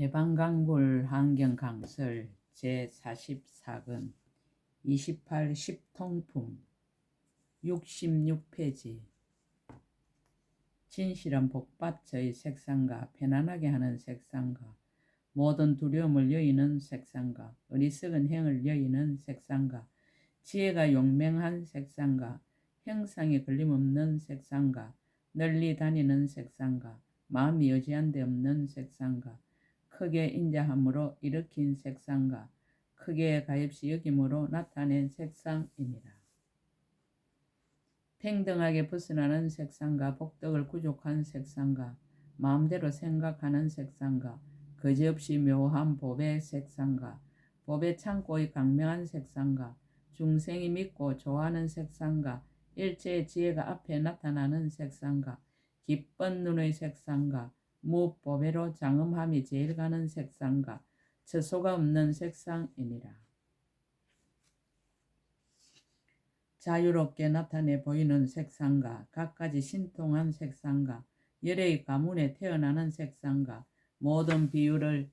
대방강불 환경강설 제44권 28 10통품 66페이지 진실한 복받의 색상과 편안하게 하는 색상과 모든 두려움을 여의는 색상과 어리석은 행을 여의는 색상과 지혜가 용맹한 색상과 형상에 걸림없는 색상과 널리 다니는 색상과 마음이 여지한 데 없는 색상과 크게 인자함으로 일으킨 색상과 크게 가엾이 여김으로 나타낸 색상이니라. 평등하게 벗어나는 색상과 복덕을 구족한 색상과 마음대로 생각하는 색상과 거지없이 묘한 법의 색상과 법의 창고의 강명한 색상과 중생이 믿고 좋아하는 색상과 일체의 지혜가 앞에 나타나는 색상과 기쁜 눈의 색상과 무보배로 장엄함이 제일 가는 색상과 처소가 없는 색상이니라. 자유롭게 나타내 보이는 색상과 갖가지 신통한 색상과 열의 가문에 태어나는 색상과 모든 비율을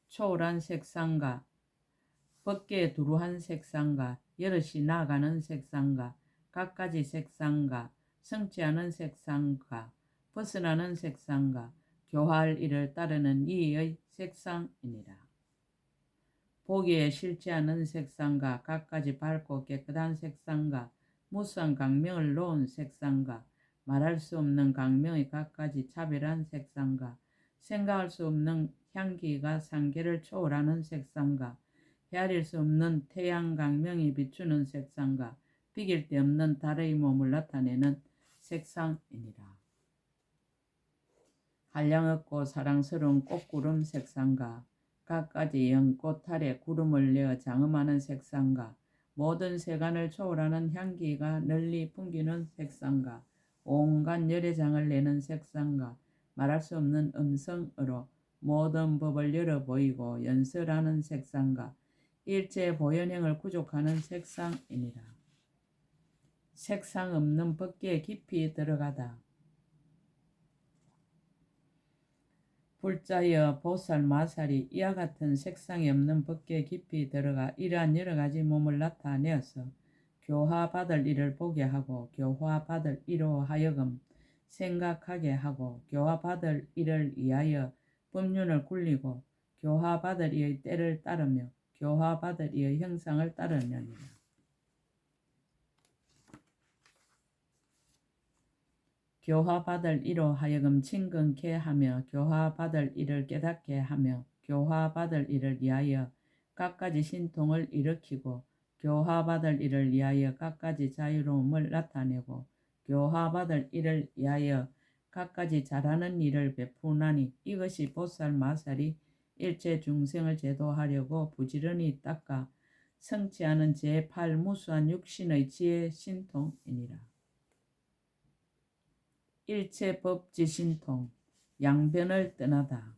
초월한 색상과 법계에 두루한 색상과 여럿이 나아가는 색상과 갖가지 색상과 성취하는 색상과 벗어나는 색상과 교화할 일을 따르는 이의 색상이니라. 보기에 실체하는 색상과 갖가지 밝고 깨끗한 색상과 무수한 강명을 놓은 색상과 말할 수 없는 강명의 갖가지 차별한 색상과 생각할 수 없는 향기가 상계를 초월하는 색상과 헤아릴 수 없는 태양 강명이 비추는 색상과 비길 데 없는 달의 몸을 나타내는 색상이니라. 한량없고 사랑스러운 꽃구름 색상과 갖가지 연꽃 아래 구름을 내어 장엄하는 색상과 모든 세간을 초월하는 향기가 널리 풍기는 색상과 온갖 열애장을 내는 색상과 말할 수 없는 음성으로 모든 법을 열어 보이고 연설하는 색상과 일체 보현행을 구족하는 색상이니라. 색상 없는 법계에 깊이 들어가다. 불자여 보살 마살이 이와 같은 색상이 없는 법계에 깊이 들어가 이러한 여러가지 몸을 나타내어서 교화받을 일을 보게 하고 교화받을 이로 하여금 생각하게 하고 교화받을 일을 위하여 법륜을 굴리고 교화받을 이의 때를 따르며 교화받을 이의 형상을 따르느니라. 교화받을 이로 하여금 친근케 하며 교화받을 이를 깨닫게 하며 교화받을 이를 위하여 갖가지 신통을 일으키고 교화받을 이를 위하여 갖가지 자유로움을 나타내고 교화받을 이를 위하여 갖가지 잘하는 일을 베푸나니 이것이 보살 마살이 일체 중생을 제도하려고 부지런히 닦아 성취하는 제8 무수한 육신의 지혜 신통이니라. 일체 법지신통 양변을 떠나다.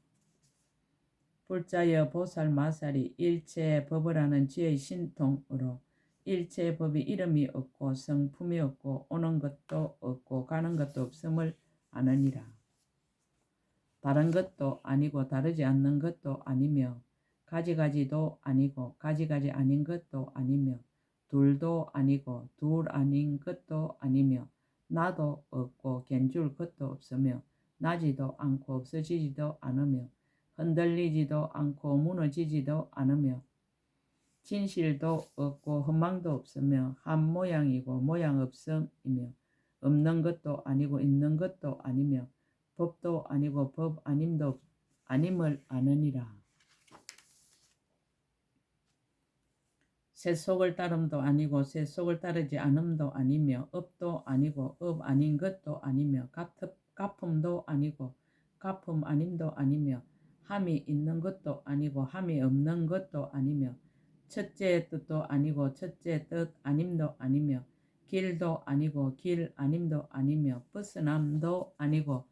불자여 보살 마살이 일체 법을 하는 지의 신통으로 일체 법이 이름이 없고 성품이 없고 오는 것도 없고 가는 것도 없음을 아느니라. 다른 것도 아니고 다르지 않는 것도 아니며 가지가지도 아니고 가지가지 아닌 것도 아니며 둘도 아니고 둘 아닌 것도 아니며 나도 없고 견줄 것도 없으며 나지도 않고 없어지지도 않으며 흔들리지도 않고 무너지지도 않으며 진실도 없고 허망도 없으며 한 모양이고 모양 없음이며 없는 것도 아니고 있는 것도 아니며 법도 아니고 법 아님도 아님을 아느니라. 세속을 따름도 아니고 세속을 따르지 않음도 아니며 업도 아니고 업 아닌 것도 아니며 가품도 아니고 가품 아님도 아니며 함이 있는 것도 아니고 함이 없는 것도 아니며 첫째의 뜻도 아니고 첫째의 뜻 아님도 아니며 길도 아니고 길 아님도 아니며 벗어남도 아니고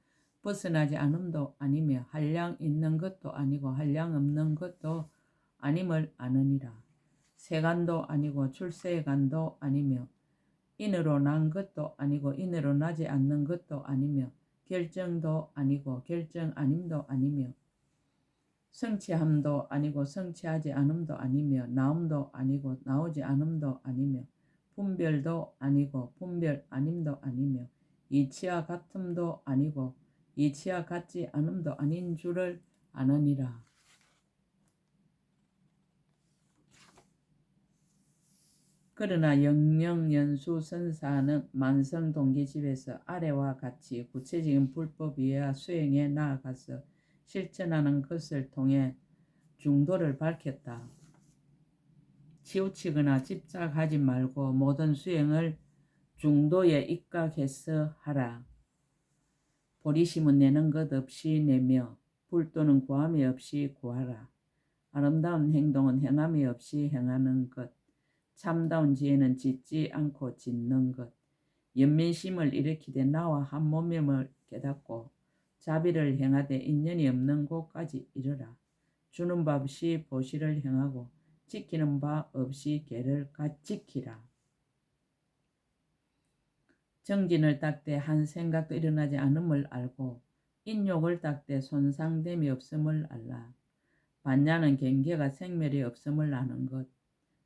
벗어나지 않음도 아니며 한량 있는 것도 아니고 한량 없는 것도 아님을 아느니라. 세간도 아니고 출세간도 아니며 인으로 난 것도 아니고 인으로 나지 않는 것도 아니며 결정도 아니고 결정 아님도 아니며 성취함도 아니고 성취하지 않음도 아니며 나옴도 아니고 나오지 않음도 아니며 분별도 아니고 분별 아님도 아니며 이치와 같음도 아니고 이치와 같지 않음도 아닌 줄을 아느니라. 그러나 영영연수선사는 만성동기집에서 아래와 같이 구체적인 불법이어야 수행에 나아가서 실천하는 것을 통해 중도를 밝혔다. 치우치거나 집착하지 말고 모든 수행을 중도에 입각해서 하라. 보리심은 내는 것 없이 내며 불도는 구함이 없이 구하라. 아름다운 행동은 행함이 없이 행하는 것. 참다운 지혜는 짓지 않고 짓는 것. 연민심을 일으키되 나와 한 몸임을 깨닫고 자비를 행하되 인연이 없는 곳까지 이르라. 주는 바 없이 보시를 행하고 지키는 바 없이 계를 지키라. 정진을 닦되 한 생각도 일어나지 않음을 알고 인욕을 닦되 손상됨이 없음을 알라. 반야는 경계가 생멸이 없음을 아는 것.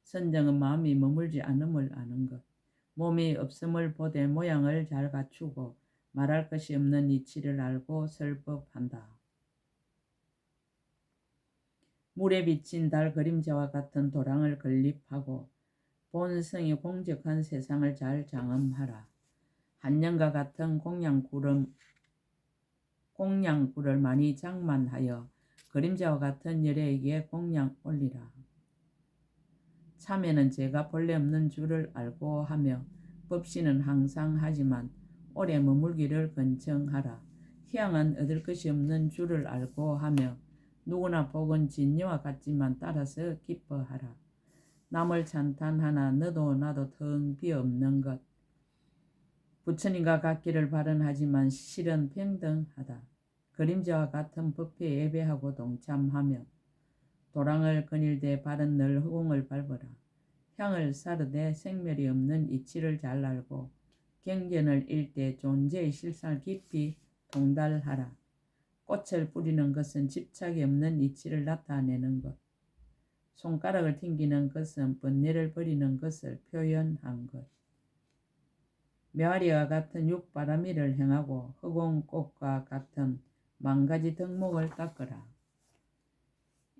선정은 마음이 머물지 않음을 아는 것. 몸이 없음을 보되 모양을 잘 갖추고 말할 것이 없는 이치를 알고 설법한다. 물에 비친 달 그림자와 같은 도랑을 건립하고 본성이 공적한 세상을 잘 장엄하라. 한년과 같은 공양구를 많이 장만하여 그림자와 같은 여래에게 공양 올리라. 참회는 죄가 본래 없는 줄을 알고 하며 법시는 항상 하지만 오래 머물기를 근청하라. 희양은 얻을 것이 없는 줄을 알고 하며 누구나 복은 진리와 같지만 따라서 기뻐하라. 남을 찬탄하나 너도 나도 텅 비없는 것. 부처님과 같기를 발언하지만 실은 평등하다. 그림자와 같은 법회에 예배하고 동참하며 도랑을 거닐되 바른 늘 허공을 밟으라. 향을 사르되 생멸이 없는 이치를 잘 알고 경전을 읽되 존재의 실상을 깊이 통달하라. 꽃을 뿌리는 것은 집착이 없는 이치를 나타내는 것. 손가락을 튕기는 것은 번뇌를 버리는 것을 표현한 것. 메아리와 같은 육바라미를 행하고 허공꽃과 같은 만가지 덕목을 닦으라.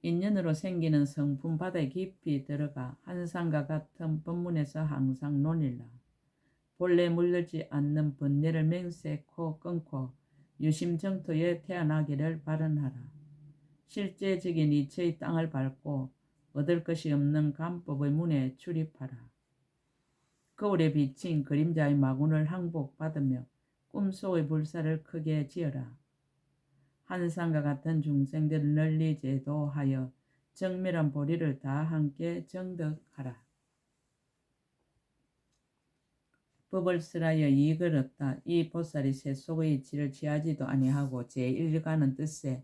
인연으로 생기는 성품 바다에 깊이 들어가 한산과 같은 법문에서 항상 논일라. 본래 물르지 않는 번뇌를 맹세코 끊고 유심정토에 태어나기를 바란하라. 실제적인 이체의 땅을 밟고 얻을 것이 없는 감법의 문에 출입하라. 거울에 비친 그림자의 마군을 항복받으며 꿈속의 불사를 크게 지어라. 한산과 같은 중생들을 널리 제도하여 정밀한 보리를 다 함께 정득하라. 법을 설하여 이익을 얻다. 이 보살이 세속의 이치를 취하지도 아니하고 제1가는 뜻에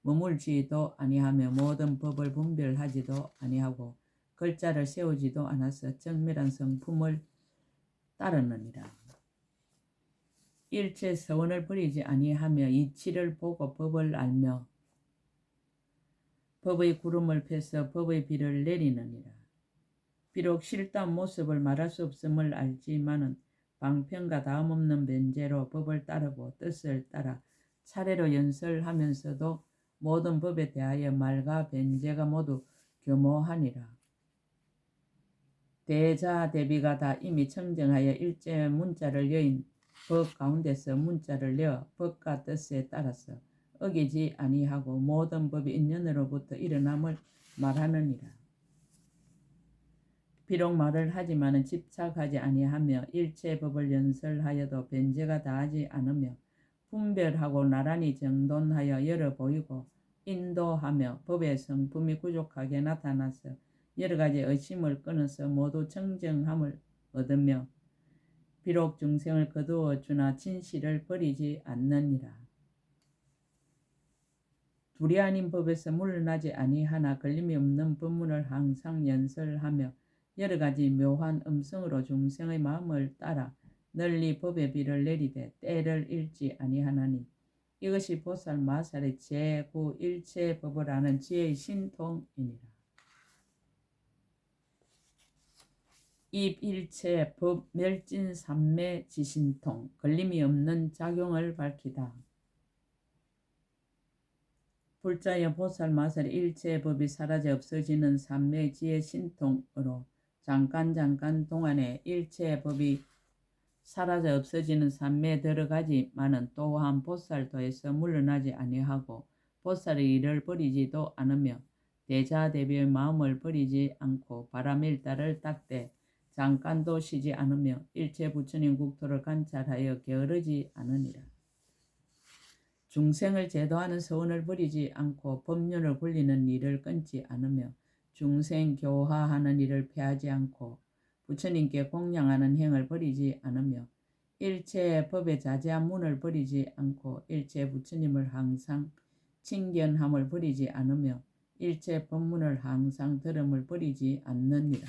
머물지도 아니하며 모든 법을 분별하지도 아니하고 글자를 세우지도 않아서 정밀한 성품을 따르느니라. 일체 서원을 버리지 아니하며 이치를 보고 법을 알며 법의 구름을 펴서 법의 비를 내리느니라. 비록 실다운 모습을 말할 수 없음을 알지만은 방편과 다음없는 변제로 법을 따르고 뜻을 따라 차례로 연설하면서도 모든 법에 대하여 말과 변제가 모두 교모하니라. 대자 대비가 다 이미 청정하여 일제 문자를 여인 법 가운데서 문자를 내어 법과 뜻에 따라서 어기지 아니하고 모든 법이 인연으로부터 일어남을 말하느니라. 비록 말을 하지만은 집착하지 아니하며 일체 법을 연설하여도 변제가 다하지 않으며 분별하고 나란히 정돈하여 열어 보이고 인도하며 법의 성품이 부족하게 나타나서 여러 가지 의심을 끊어서 모두 청정함을 얻으며 비록 중생을 거두어 주나 진실을 버리지 않느니라. 둘이 아닌 법에서 물러나지 아니하나 걸림이 없는 법문을 항상 연설하며 여러 가지 묘한 음성으로 중생의 마음을 따라 널리 법의 비를 내리되 때를 잃지 아니하나니 이것이 보살 마살의 제9 일체법을 아는 지혜의 신통이니라. 입일체 법 멸진 삼매 지신통 걸림이 없는 작용을 밝히다. 불자여 보살 마살의 일체법이 사라져 없어지는 삼매 지혜 신통으로 잠깐 동안에 일체법이 사라져 없어지는 삼매에 들어가지만은 또한 보살도에서 물러나지 아니하고 보살의 일을 버리지도 않으며 대자대비의 마음을 버리지 않고 바라밀다를 닦되 잠깐도 쉬지 않으며 일체 부처님 국토를 관찰하여 게으르지 않으니라. 중생을 제도하는 서원을 버리지 않고 법륜을 굴리는 일을 끊지 않으며 중생 교화하는 일을 폐하지 않고 부처님께 공양하는 행을 버리지 않으며 일체 법에 자제한 문을 버리지 않고 일체 부처님을 항상 친견함을 버리지 않으며 일체 법문을 항상 들음을 버리지 않느니라.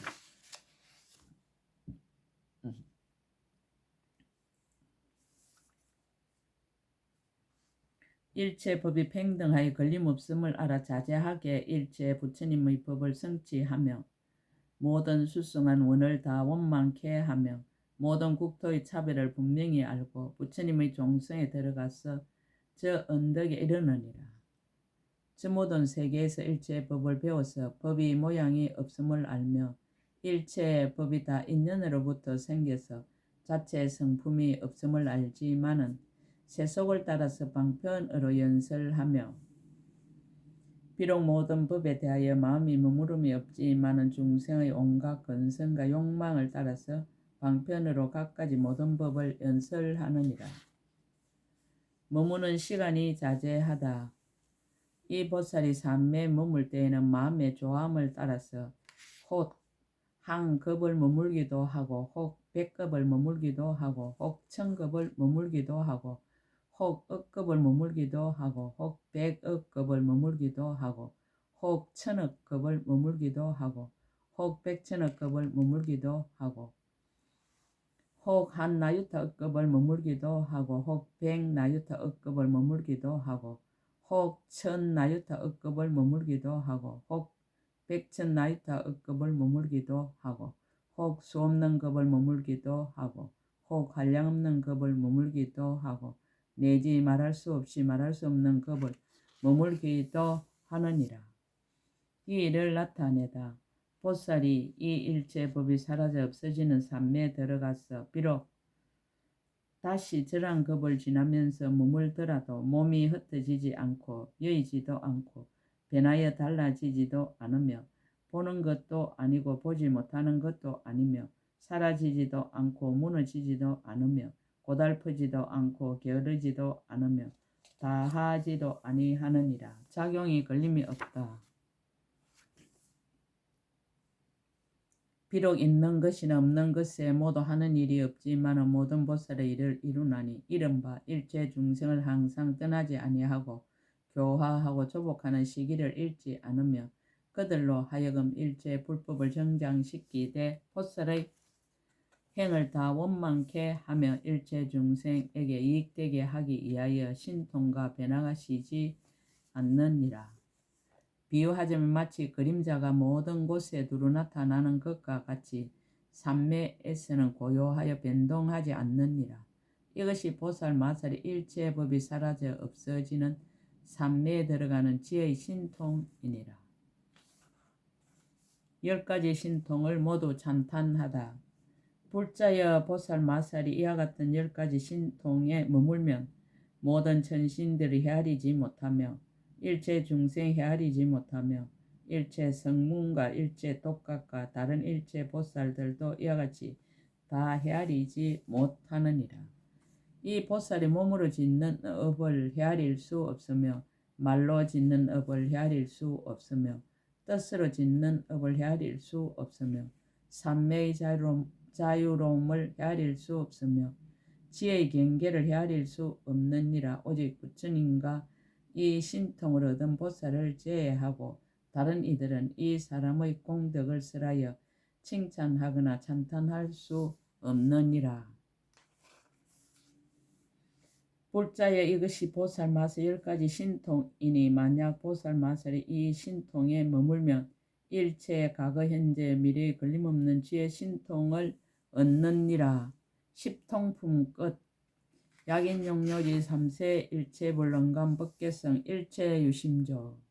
일체 법이 평등하여 걸림없음을 알아 자제하게 일체 부처님의 법을 성취하며 모든 수승한 원을 다 원만케 하며 모든 국토의 차별을 분명히 알고 부처님의 종성에 들어가서 저 언덕에 이르느니라. 저 모든 세계에서 일체 법을 배워서 법이 모양이 없음을 알며 일체 법이 다 인연으로부터 생겨서 자체 성품이 없음을 알지만은 세속을 따라서 방편으로 연설하며 비록 모든 법에 대하여 마음이 머무름이 없지만은 중생의 온갖 근성과 욕망을 따라서 방편으로 갖가지 모든 법을 연설하느니라. 머무는 시간이 자제하다. 이 보살이 삼매에 머물 때에는 마음의 조함을 따라서 혹 한 급을 머물기도 하고 혹 100급을 머물기도 하고 혹 1000급을 머물기도 하고 혹 억급을 머물기도 하고 혹 100억급을 머물기도 하고 혹 1000억급을 머물기도 하고 혹 100천억급을 머물기도 하고 혹 한 나유타 억급을 머물기도 하고 혹 100나유타 억급을 머물기도 하고 혹 1000나유타 억급을 머물기도 하고 혹 100천나유타 억급을 머물기도 하고 혹 수없는 급을 머물기도 하고 혹 한량없는 급을 머물기도 하고 내지 말할 수 없이 말할 수 없는 급을 머물기도 하느니라. 이 일을 나타내다. 보살이 이 일체법이 사라져 없어지는 삼매에 들어가서 비록 다시 저런 급을 지나면서 머물더라도 몸이 흩어지지 않고 여의지도 않고 변하여 달라지지도 않으며 보는 것도 아니고 보지 못하는 것도 아니며 사라지지도 않고 무너지지도 않으며 고달프지도 않고 게으르지도 않으며 다하지도 아니하느니라. 작용이 걸림이 없다. 비록 있는 것이나 없는 것에 모두 하는 일이 없지만 모든 보살의 일을 이루나니 이른바 일체 중생을 항상 떠나지 아니하고 교화하고 조복하는 시기를 잃지 않으며 그들로 하여금 일체 불법을 정장시키되 보살의 행을 다 원만케 하며 일체 중생에게 이익되게 하기 위하여 신통과 변화가 쉬지 않느니라. 비유하자면 마치 그림자가 모든 곳에 두루 나타나는 것과 같이 삼매에서는 고요하여 변동하지 않느니라. 이것이 보살 마살의 일체법이 사라져 없어지는 삼매에 들어가는 지혜의 신통이니라. 10가지 신통을 모두 찬탄하다. 불자여 보살 마살이 이와 같은 10가지 신통에 머물면 모든 천신들이 헤아리지 못하며 일체 중생 헤아리지 못하며 일체 성문과 일체 독각과 다른 일체 보살들도 이와 같이 다 헤아리지 못하느니라. 이 보살이 몸으로 짓는 업을 헤아릴 수 없으며 말로 짓는 업을 헤아릴 수 없으며 뜻으로 짓는 업을 헤아릴 수 없으며 삼매의 자유로움을 헤아릴 수 없으며 지혜의 경계를 헤아릴 수 없느니라. 오직 부처님과 이 신통을 얻은 보살을 제외하고 다른 이들은 이 사람의 공덕을 설하여 칭찬하거나 찬탄할 수 없느니라. 볼자여 이것이 보살마서 10가지 신통이니 만약 보살마설이 이 신통에 머물면 일체 과거 현재 미래에 걸림없는 지혜 신통을 얻느니라. 십통품 끝. 약인용료지 3세 일체불능감 법계성 일체유심조.